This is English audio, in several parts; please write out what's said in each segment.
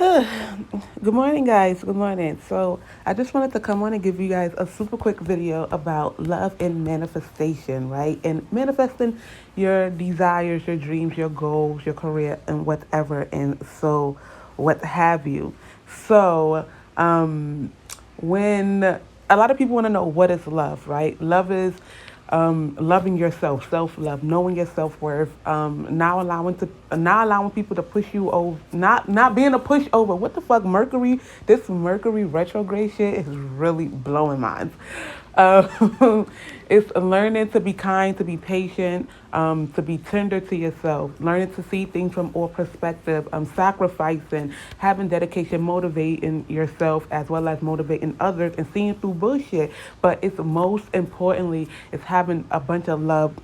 Good morning, guys. Good morning. So, I just wanted to come on and give you guys a super quick video about love and manifestation, right? And manifesting your desires, your dreams, your goals, your career, and whatever, and so what have you. So, when a lot of people want to know what is love, right? Love is loving yourself, self love, knowing your self worth, not allowing people to push you over, not being a pushover. What the fuck, Mercury? This Mercury retrograde shit is really blowing minds. It's learning to be kind, to be patient, to be tender to yourself, learning to see things from all perspectives, sacrificing, having dedication, motivating yourself as well as motivating others, and seeing through bullshit. But it's most importantly, it's having a bunch of love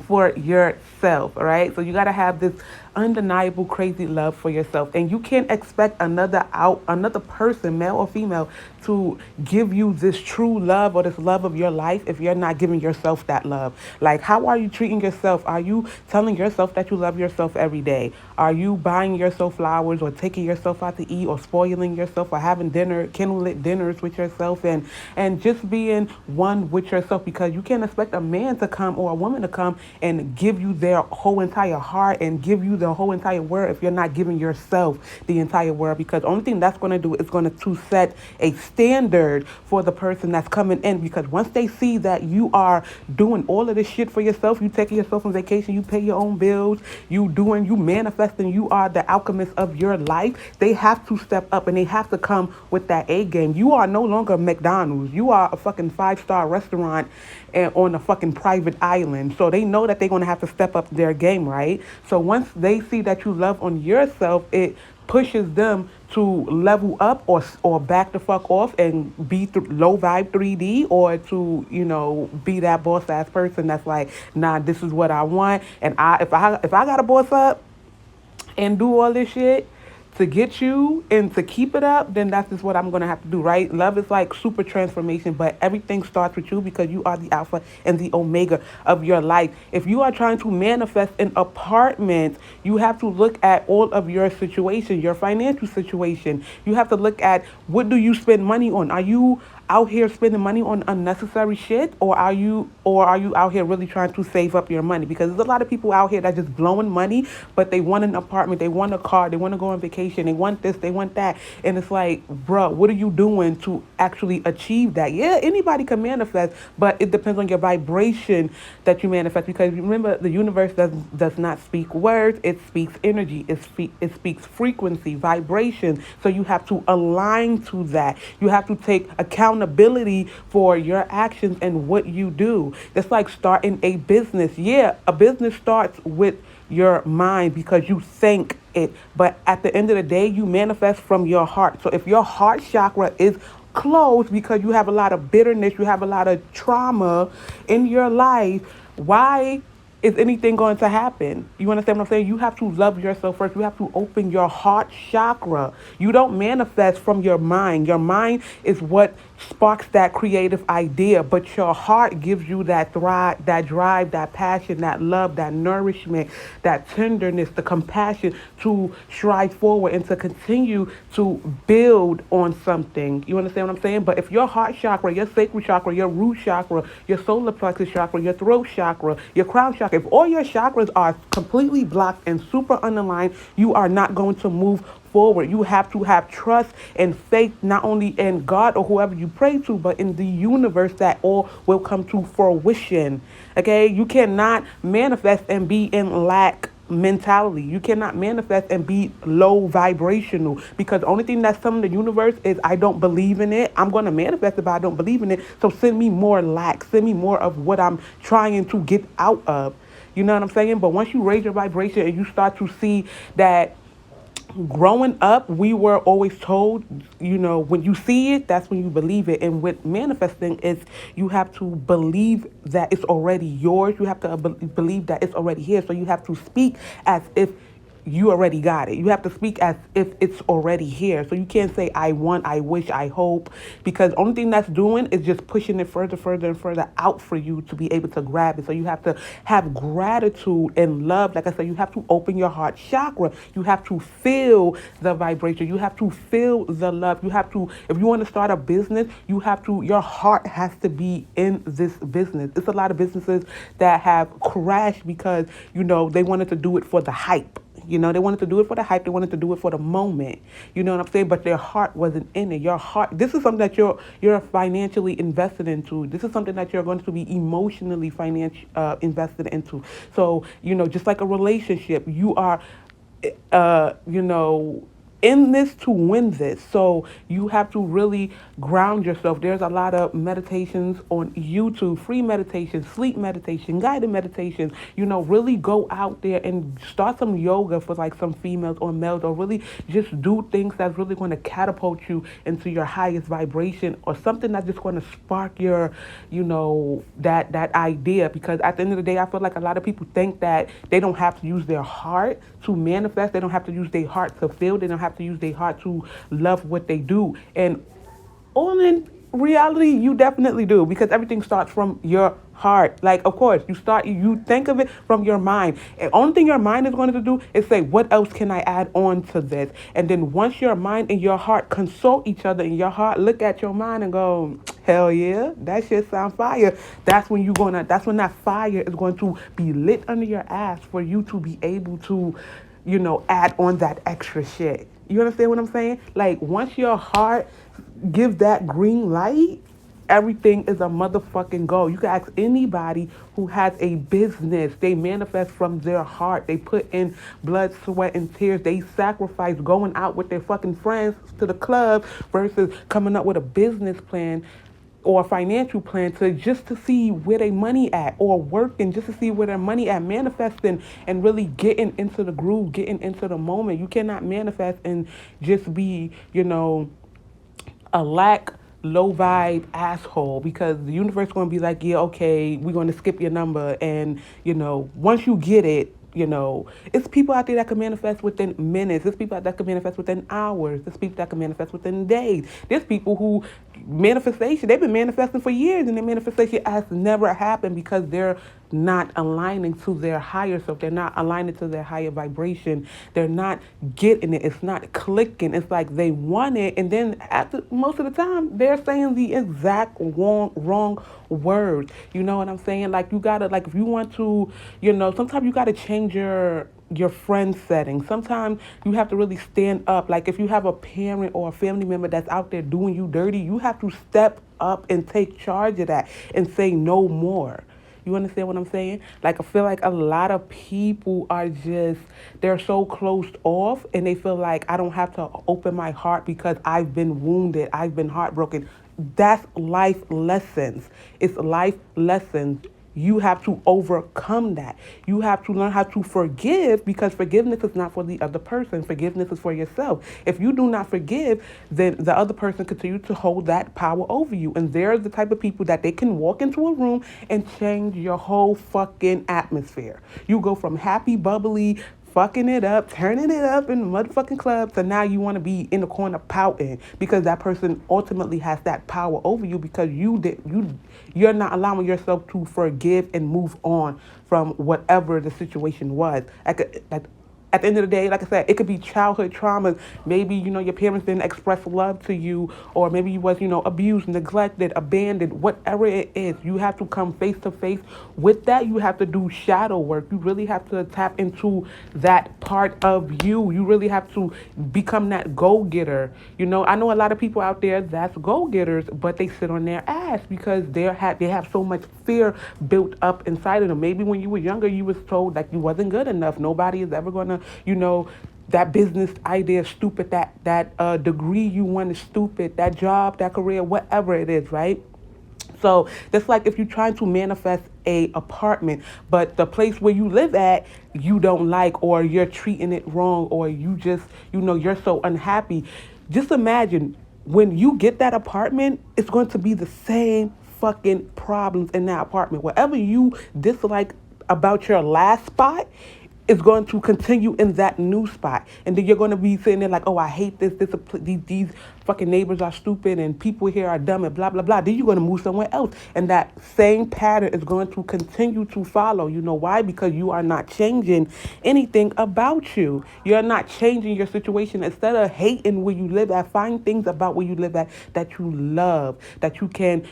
for yourself, all right? So you got to have this undeniable crazy love for yourself, and you can't expect another person, male or female, to give you this true love or this love of your life if you're not giving yourself that love. Like, how are you treating yourself? Are you telling yourself that you love yourself every day? Are you buying yourself flowers or taking yourself out to eat or spoiling yourself or having candlelit dinners with yourself, and just being one with yourself? Because you can't expect a man to come or a woman to come and give you their whole entire heart and give you the whole entire world if you're not giving yourself the entire world. Because the only thing that's going to do is going to set a standard for the person that's coming in. Because once they see that you are doing all of this shit for yourself, you taking yourself on vacation, you pay your own bills, you manifesting, you are the alchemist of your life, they have to step up and they have to come with that A game. You are no longer McDonald's. You are a fucking five-star restaurant and on a fucking private island. So they know that they're going to have to step up their game, right? So once they see that you love on yourself, it pushes them to level up or back the fuck off and be low vibe 3D, or to be that boss ass person that's like, nah, this is what I want, and if I got to boss up and do all this shit to get you and to keep it up, then that's just what I'm gonna have to do, right? Love is like super transformation, but everything starts with you because you are the alpha and the omega of your life. If you are trying to manifest an apartment, you have to look at all of your situation, your financial situation. You have to look at, what do you spend money on? Are you out here spending money on unnecessary shit, or are you out here really trying to save up your money? Because there's a lot of people out here that just blowing money, but they want an apartment, they want a car, they want to go on vacation, they want this, they want that, and it's like, bro, what are you doing to actually achieve that? Yeah, anybody can manifest, but it depends on your vibration that you manifest. Because remember, the universe does not speak words; it speaks energy. It speaks frequency, vibration. So you have to align to that. You have to take accountability for your actions and what you do. It's like starting a business. Yeah, a business starts with your mind because you think it, but at the end of the day, you manifest from your heart. So if your heart chakra is closed because you have a lot of bitterness, you have a lot of trauma in your life, why is anything going to happen? You understand what I'm saying? You have to love yourself first. You have to open your heart chakra. You don't manifest from your mind. Your mind is what sparks that creative idea, but your heart gives you that drive, that passion, that love, that nourishment, that tenderness, the compassion to strive forward and to continue to build on something. You understand what I'm saying? But if your heart chakra, your sacral chakra, your root chakra, your solar plexus chakra, your throat chakra, your crown chakra, if all your chakras are completely blocked and super unaligned, you are not going to move forward. You have to have trust and faith, not only in God or whoever you pray to, but in the universe, that all will come to fruition. Okay? You cannot manifest and be in lack mentality. You cannot manifest and be low vibrational, because the only thing that's telling the universe is, I don't believe in it. I'm going to manifest it, but I don't believe in it. So send me more lack. Send me more of what I'm trying to get out of. You know what I'm saying? But once you raise your vibration and you start to see that, growing up, we were always told, when you see it, that's when you believe it. And with manifesting, is you have to believe that it's already yours. You have to believe that it's already here. So you have to speak as if you already got it. You have to speak as if it's already here. So you can't say I want, I wish, I hope, because only thing that's doing is just pushing it further, further, and further out for you to be able to grab it. So you have to have gratitude and love. Like I said, you have to open your heart chakra. You have to feel the vibration. You have to feel the love. You have to, if you want to start a business, you have to, your heart has to be in this business. It's a lot of businesses that have crashed because, they wanted to do it for the hype. They wanted to do it for the hype. They wanted to do it for the moment. You know what I'm saying? But their heart wasn't in it. Your heart. This is something that you're financially invested into. This is something that you're going to be emotionally invested into. So just like a relationship, you are, uh, you know, in this to win this. So you have to really ground yourself. There's a lot of meditations on YouTube, free meditation, sleep meditation, guided meditations. Really go out there and start some yoga for like some females or males, or really just do things that's really going to catapult you into your highest vibration, or something that's just going to spark your, that idea. Because at the end of the day, I feel like a lot of people think that they don't have to use their heart to manifest. They don't have to use their heart to feel. They don't have to use their heart to love what they do. And all in reality, you definitely do, because everything starts from your heart. Like, of course, you think of it from your mind. And only thing your mind is going to do is say, what else can I add on to this? And then once your mind and your heart consult each other, and your heart look at your mind and go, hell yeah, that shit sound fire. That's when that fire is going to be lit under your ass for you to be able to, add on that extra shit. You understand what I'm saying? Like, once your heart gives that green light, everything is a motherfucking go. You can ask anybody who has a business. They manifest from their heart. They put in blood, sweat, and tears. They sacrifice going out with their fucking friends to the club versus coming up with a business plan or a financial plan to see where their money at, or working just to see where their money at, manifesting and really getting into the groove, getting into the moment. You cannot manifest and just be, a low vibe asshole, because the universe going to be like, yeah, okay, we're going to skip your number. And, once you get it, it's people out there that can manifest within minutes. There's people that can manifest within hours. There's people that can manifest within days. There's people who they've been manifesting for years, and their manifestation has never happened because they're not aligning to their higher self. They're not aligning to their higher vibration. They're not getting it. It's not clicking. It's like they want it, and then most of the time they're saying the exact wrong words. You know what I'm saying? Like, you gotta, like, if you want to, sometimes you gotta change your friend setting. Sometimes you have to really stand up. Like, if you have a parent or a family member that's out there doing you dirty, you have to step up and take charge of that and say no more. You understand what I'm saying? Like, I feel like a lot of people they're so closed off, and they feel like, I don't have to open my heart because I've been wounded, I've been heartbroken. That's life lessons. It's life lessons. You have to overcome that. You have to learn how to forgive, because forgiveness is not for the other person. Forgiveness is for yourself. If you do not forgive, then the other person continues to hold that power over you. And they're the type of people that they can walk into a room and change your whole fucking atmosphere. You go from happy, bubbly, fucking it up, turning it up in the motherfucking club, so now you want to be in the corner pouting because that person ultimately has that power over you, because you're not allowing yourself to forgive and move on from whatever the situation was. At the end of the day, like I said, it could be childhood traumas. Maybe, your parents didn't express love to you, or maybe you was, abused, neglected, abandoned, whatever it is. You have to come face to face with that. You have to do shadow work. You really have to tap into that part of you. You really have to become that go-getter. I know a lot of people out there that's go-getters, but they sit on their ass because they have so much fear built up inside of them. Maybe when you were younger, you was told that you wasn't good enough. Nobody is ever going to, that business idea is stupid, that degree you want is stupid, that job, that career, whatever it is, right? So that's like if you're trying to manifest a apartment, but the place where you live at, you don't like, or you're treating it wrong, or you just, you're so unhappy. Just imagine when you get that apartment, it's going to be the same fucking problems in that apartment. Whatever you dislike about your last spot, is going to continue in that new spot. And then you're going to be sitting there like, oh, I hate these fucking neighbors are stupid and people here are dumb and blah, blah, blah. Then you're going to move somewhere else. And that same pattern is going to continue to follow. You know why? Because you are not changing anything about you. You're not changing your situation. Instead of hating where you live at, find things about where you live at that you love, that you can,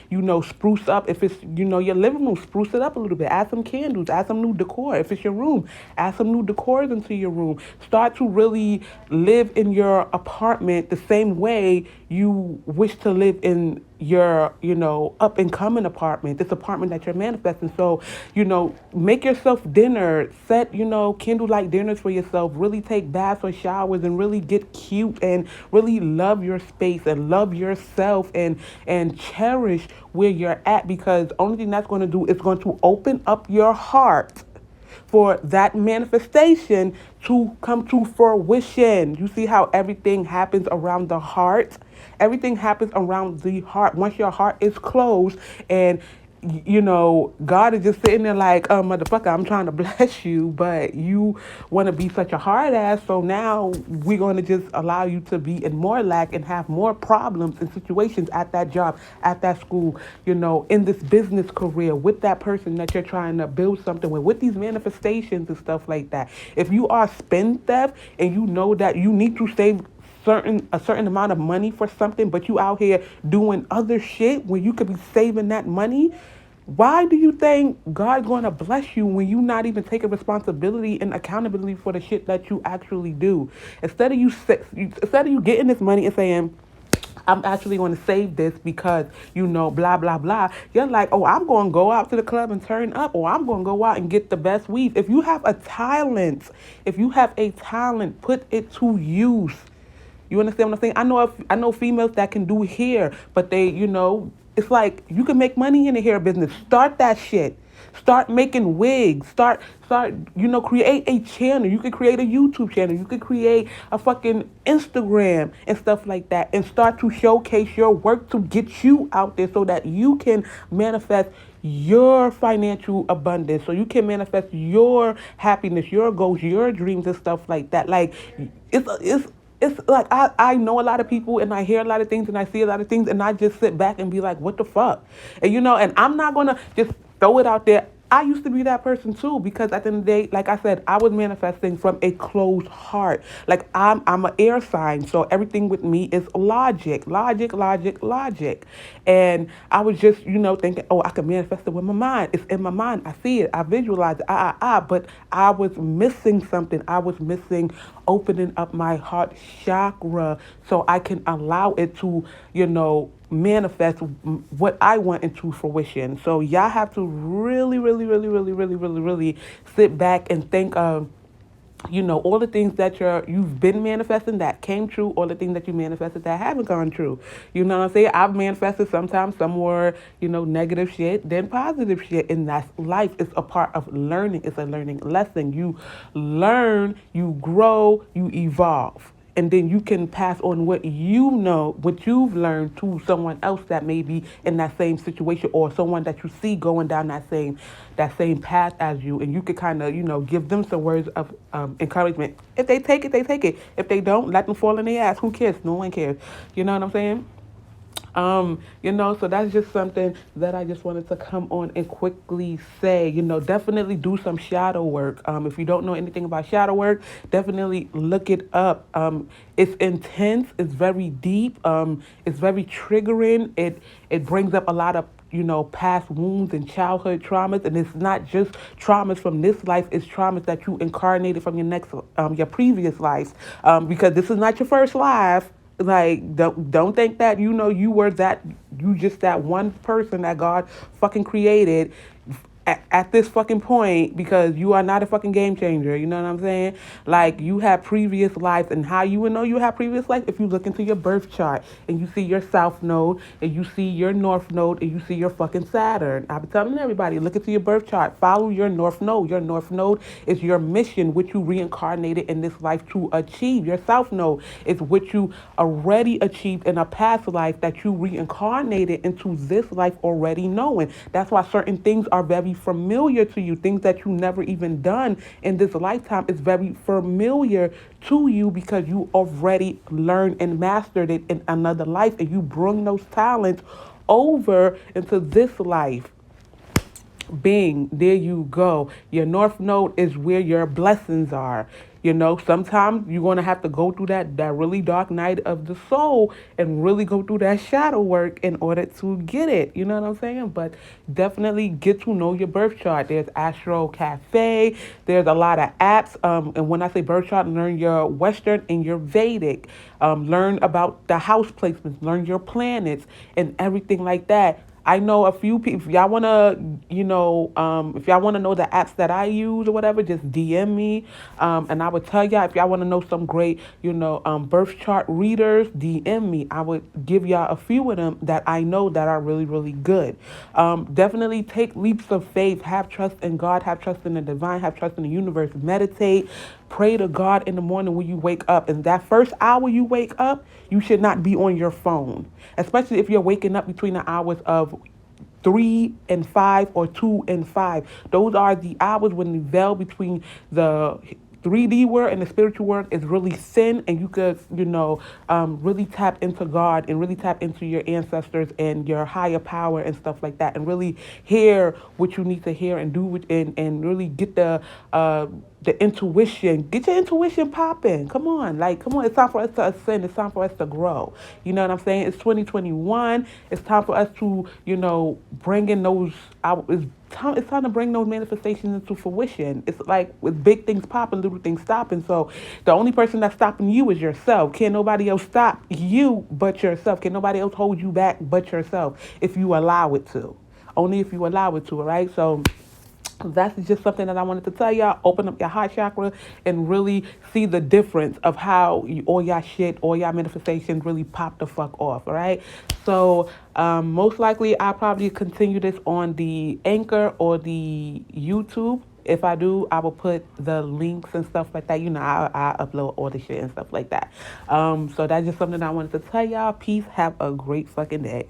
spruce up. If it's, your living room, spruce it up a little bit. Add some candles, add some new decor. If it's your room, add some new decors into your room. Start to really live in your apartment the same way you wish to live in your, up and coming apartment, this apartment that you're manifesting. So, make yourself dinner, set, candlelight dinners for yourself, really take baths or showers and really get cute and really love your space and love yourself and cherish where you're at, because the only thing that's going to do is going to open up your heart for that manifestation to come to fruition. You see how everything happens around the heart? Everything happens around the heart. Once your heart is closed and God is just sitting there like, motherfucker, I'm trying to bless you, but you want to be such a hard ass. So now we're going to just allow you to be in more lack and have more problems and situations at that job, at that school, in this business career, with that person that you're trying to build something with these manifestations and stuff like that. If you are spendtheft and you know that you need to save a certain amount of money for something, but you out here doing other shit when you could be saving that money, why do you think God's going to bless you when you not even taking responsibility and accountability for the shit that you actually do? Instead of you getting this money and saying, I'm actually going to save this because, blah, blah, blah. You're like, oh, I'm going to go out to the club and turn up, or I'm going to go out and get the best weed. If you have a talent, put it to use. You understand what I'm saying? I know females that can do hair, but they, it's like you can make money in the hair business. Start that shit. Start making wigs. Start, create a channel. You could create a YouTube channel. You could create a fucking Instagram and stuff like that, and start to showcase your work to get you out there so that you can manifest your financial abundance, so you can manifest your happiness, your goals, your dreams and stuff like that. Like, it's like I know a lot of people and I hear a lot of things and I see a lot of things and I just sit back and be like, what the fuck? And and I'm not gonna just throw it out there. I used to be that person too, because at the end of the day, like I said, I was manifesting from a closed heart. Like I'm an air sign, so everything with me is logic. And I was just, thinking, oh, I can manifest it with my mind. It's in my mind. I see it. I visualize it. But I was missing something. I was missing opening up my heart chakra so I can allow it to, manifest what I want into fruition. So y'all have to really, really, really, really, really, really, really sit back and think of, all the things that you've been manifesting that came true, all the things that you manifested that haven't gone true. You know what I'm saying? I've manifested sometimes some more, negative shit than positive shit. And that's life. It's a part of learning. It's a learning lesson. You learn, you grow, you evolve. And then you can pass on what what you've learned to someone else that may be in that same situation, or someone that you see going down that same path as you. And you could kind of, give them some words of encouragement. If they take it, they take it. If they don't, let them fall in their ass. Who cares? No one cares. You know what I'm saying? So that's just something that I just wanted to come on and quickly say. Definitely do some shadow work. If you don't know anything about shadow work, definitely look it up. It's intense, it's very deep, it's very triggering. It brings up a lot of past wounds and childhood traumas, and it's not just traumas from this life, it's traumas that you incarnated from your previous life, because this is not your first life. Like, don't think that you just that one person that God fucking created at this fucking point, because you are not a fucking game changer. You know what I'm saying? Like, you have previous lives, and how you would know you have previous life if you look into your birth chart and you see your south node and you see your north node and you see your fucking Saturn. I've been telling everybody, look into your birth chart, follow your north node. Your north node is your mission, which you reincarnated in this life to achieve. Your south node is what you already achieved in a past life that you reincarnated into this life already knowing. That's why certain things are very very familiar to you. Things that you never even done in this lifetime is very familiar to you because you already learned and mastered it in another life, and you bring those talents over into this life. Bing, there you go. Your north node is where your blessings are. Sometimes you're gonna have to go through that really dark night of the soul and really go through that shadow work in order to get it. You know what I'm saying? But definitely get to know your birth chart. There's Astro Cafe. There's a lot of apps. And when I say birth chart, learn your Western and your Vedic. Learn about the house placements. Learn your planets and everything like that. I know a few people. If y'all wanna, if y'all wanna know the apps that I use or whatever, just DM me, and I would tell y'all. If y'all wanna know some great, birth chart readers, DM me. I would give y'all a few of them that I know that are really, really good. Definitely take leaps of faith. Have trust in God. Have trust in the divine. Have trust in the universe. Meditate. Pray to God in the morning when you wake up. And that first hour you wake up, you should not be on your phone, especially if you're waking up between the hours of 3 and 5 or 2 and 5. Those are the hours when the veil between the 3D world and the spiritual world is really thin, and you could, really tap into God and really tap into your ancestors and your higher power and stuff like that, and really hear what you need to hear and do and really get the intuition. Get your intuition popping. Come on, come on. It's time for us to ascend. It's time for us to grow. You know what I'm saying? It's 2021. It's time for us to, bring in those. It's time to bring those manifestations into fruition. It's like with big things popping, little things stopping. So the only person that's stopping you is yourself. Can't nobody else stop you but yourself. Can't nobody else hold you back but yourself if you allow it to. Only if you allow it to, all right? So that's just something that I wanted to tell y'all. Open up your heart chakra and really see the difference of how all y'all shit, all y'all manifestations really pop the fuck off, all right? So most likely I'll probably continue this on the Anchor or the YouTube. If I do, I will put the links and stuff like that. I upload all the shit and stuff like that. So that's just something I wanted to tell y'all. Peace. Have a great fucking day.